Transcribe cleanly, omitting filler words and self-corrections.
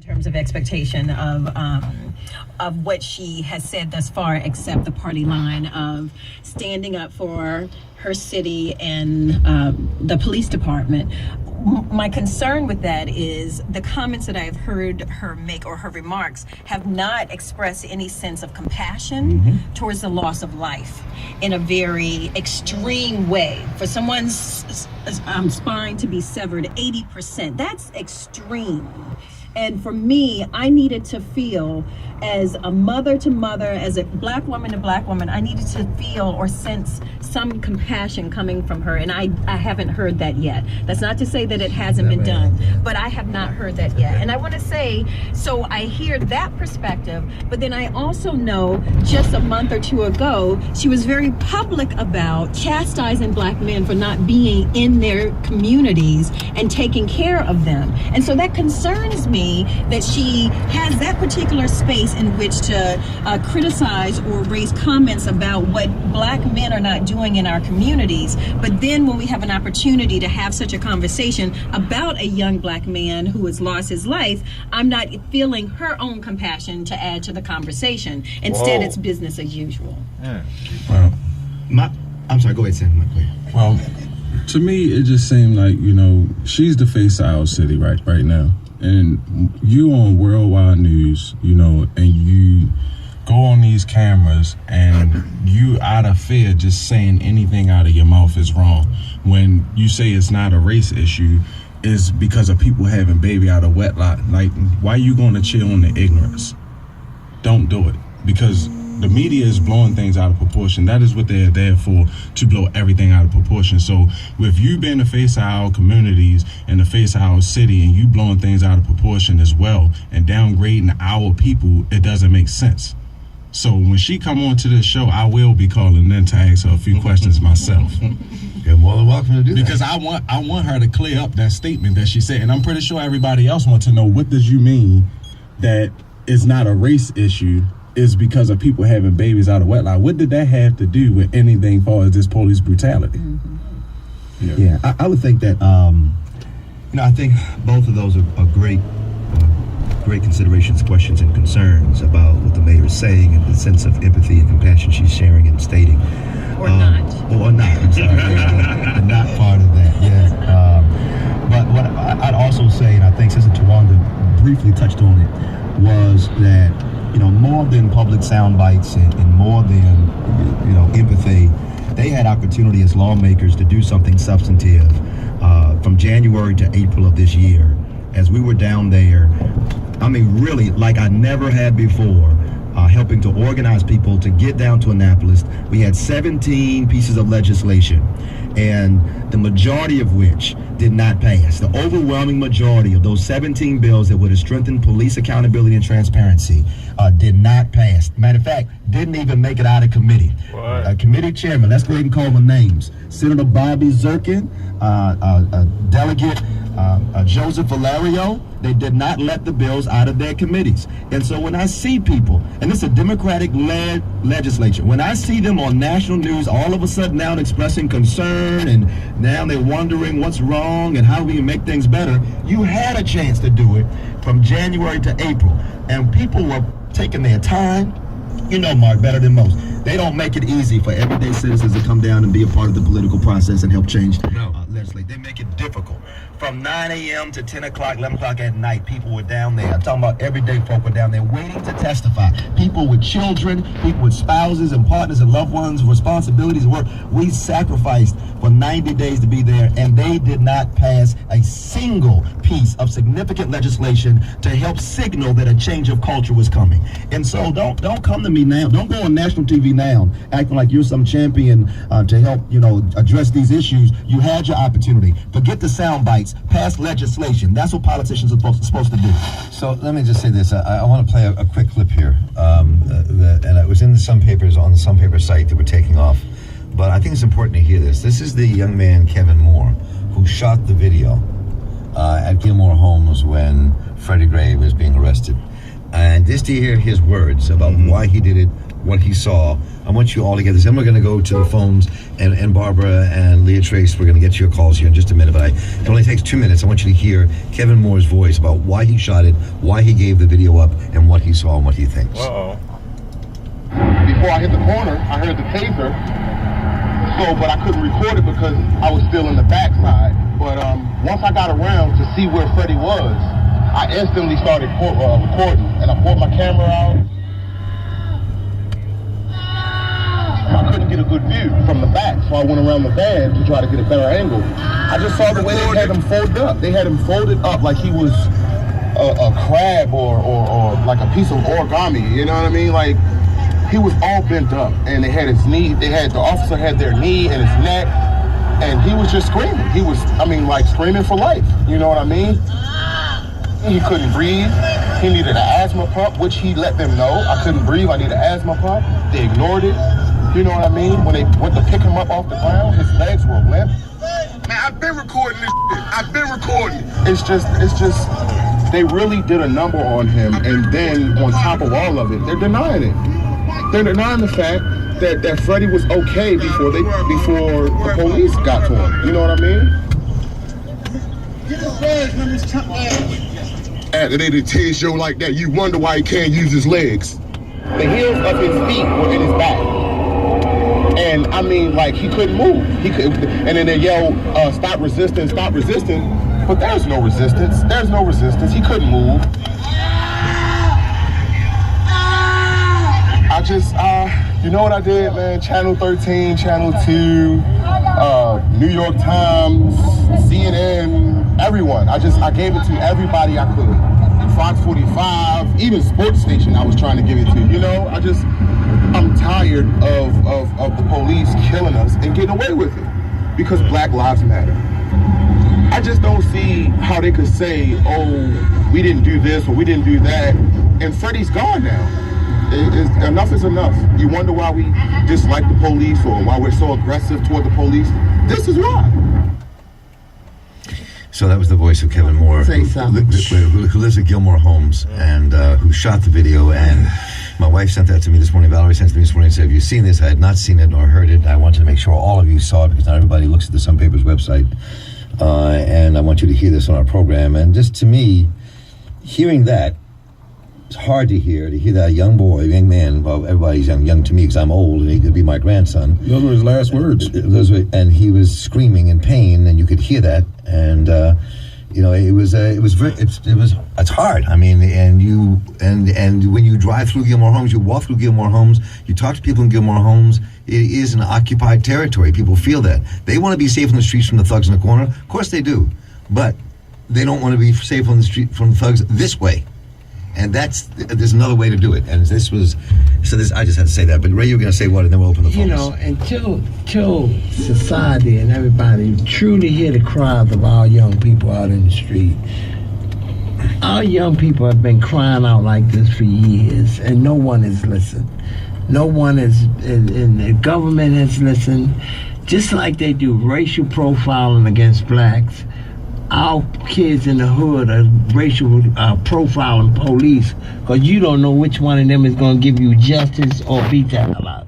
terms of expectation of what she has said thus far, except the party line of standing up for her city and the police department. My concern with that is the comments that I have heard her make, or her remarks, have not expressed any sense of compassion towards the loss of life in a very extreme way. For someone's spine to be severed 80%, that's extreme. And for me, I needed to feel, as a mother to mother, as a black woman to black woman, I needed to feel or sense some compassion coming from her. And I haven't heard that yet. That's not to say that it hasn't been done, but I have not heard that yet. And I want to say, so I hear that perspective, but then I also know just a month or two ago, she was very public about chastising black men for not being in their communities and taking care of them. And so that concerns me, that she has that particular space in which to criticize or raise comments about what black men are not doing in our communities. But then when we have an opportunity to have such a conversation about a young black man who has lost his life, I'm not feeling her own compassion to add to the conversation. Instead, it's business as usual. Well, I'm sorry, go ahead, Sam. Well, to me, it just seemed like, she's the face of our city right now. And you on worldwide news, and you go on these cameras and you out of fear just saying anything out of your mouth is wrong. When you say it's not a race issue, is because of people having baby out of wedlock. Like, why are you going to chill on the ignorance? Don't do it. Because the media is blowing things out of proportion. That is what they're there for, to blow everything out of proportion. So with you being the face of our communities and the face of our city, and you blowing things out of proportion as well and downgrading our people, it doesn't make sense. So when she come on to this show, I will be calling in to ask her a few questions myself. You're more than welcome to do because that. I want her to clear up that statement that she said, and I'm pretty sure everybody else wants to know, what does you mean that it's not a race issue? Is because of people having babies out of wedlock. What did that have to do with anything as far as this police brutality? Yeah, I would think that, I think both of those are great considerations, questions, and concerns about what the mayor is saying and the sense of empathy and compassion she's sharing and stating. Or not. Or not, I'm sorry. The not part of that, yeah. But what I'd also say, and I think Sister Tawanda briefly touched on it, was that more than public sound bites and more than, empathy, they had opportunity as lawmakers to do something substantive from January to April of this year. As we were down there, really, like I never had before, helping to organize people to get down to Annapolis. We had 17 pieces of legislation, and the majority of which did not pass. The overwhelming majority of those 17 bills that would have strengthened police accountability and transparency did not pass. Matter of fact, didn't even make it out of committee. Committee chairman, let's go ahead and call the names. Senator Bobby Zirkin, Delegate Joseph Valerio, they did not let the bills out of their committees. And so when I see people, and this is a Democratic-led legislature, when I see them on national news all of a sudden now expressing concern, and now they're wondering what's wrong and how we can make things better, you had a chance to do it from January to April. And people were taking their time. Mark, better than most. They don't make it easy for everyday citizens to come down and be a part of the political process and help change legislate. They make it difficult. From 9 a.m. to 10 o'clock, 11 o'clock at night, people were down there. I'm talking about everyday folk were down there waiting to testify. People with children, people with spouses and partners and loved ones, responsibilities, work. We sacrificed for 90 days to be there, and they did not pass a single piece of significant legislation to help signal that a change of culture was coming. And so don't come to me now. Don't go on national TV now acting like you're some champion to help, address these issues. You had your opportunity. Forget the sound bites. Pass legislation. That's what politicians are supposed to do. So let me just say this. I want to play a quick clip here. And it was in some papers on the Some Paper site that were taking off. But I think it's important to hear this. This is the young man, Kevin Moore, who shot the video at Gilmore Homes when Freddie Gray was being arrested. And just to hear his words about why he did it, what he saw, I want you all to get this. Then we're going to go to the phones, and Barbara and Leah Trace, we're going to get to your calls here in just a minute, but it only takes 2 minutes. I want you to hear Kevin Moore's voice about why he shot it, why he gave the video up, and what he saw and what he thinks. Uh-oh. Before I hit the corner, I heard the taser, but I couldn't record it because I was still in the backside. But once I got around to see where Freddie was, I instantly started recording, and I pulled my camera out. I couldn't get a good view from the back, so I went around the van to try to get a better angle. I just saw the way they had him folded up. They had him folded up like he was a crab or like a piece of origami, you know what I mean? Like, he was all bent up, and they had his knee, the officer had their knee and his neck, and he was just screaming. He was, like screaming for life, you know what I mean? He couldn't breathe. He needed an asthma pump, which he let them know. I couldn't breathe, I need an asthma pump. They ignored it. You know what I mean? When they went to pick him up off the ground, his legs were limp. Man, I've been recording this shit. I've been recording. It's just, they really did a number on him, and then on top of all of it, they're denying it. They're denying the fact that Freddie was okay before the police got to him. You know what I mean? After they detained Joe like that, you wonder why he can't use his legs. The heels of his feet were in his back. And he couldn't move. And then they yelled, stop resisting, stop resisting. But there's no resistance. There's no resistance. He couldn't move. I just, you know what I did, man? Channel 13, Channel 2, New York Times, CNN, everyone. I gave it to everybody I could. Fox 45, even sports station I was trying to give it to. You know, I'm tired of the police killing us and getting away with it because Black Lives Matter. I just don't see how they could say, oh, we didn't do this or we didn't do that, and Freddie's gone now. Enough is enough. You wonder why we dislike the police or why we're so aggressive toward the police. This is why. So that was the voice of Kevin Moore, who lives at Gilmore Homes and who shot the video. And my wife sent that to me this morning. Valerie sent it to me this morning and said, have you seen this? I had not seen it nor heard it. I wanted to make sure all of you saw it because not everybody looks at the Sun Papers website. And I want you to hear this on our program. And just to me, hearing that, it's hard to hear that young man, well, everybody's young to me because I'm old and he could be my grandson. Those were his last words. And he was screaming in pain, and you could hear that. And it's hard. I mean, and when you drive through Gilmore Homes, you walk through Gilmore Homes, you talk to people in Gilmore Homes, it is an occupied territory. People feel that. They want to be safe on the streets from the thugs in the corner. Of course they do. But they don't want to be safe on the street from the thugs this way. And there's another way to do it. And I just had to say that. But Ray, you were going to say what? And then we'll open the phones. You know, until society and everybody truly hear the cries of our young people out in the street, our young people have been crying out like this for years, and no one has listened. No one is, and the government has listened. Just like they do racial profiling against blacks, our kids in the hood are racial profiling police because you don't know which one of them is going to give you justice or be terrorized.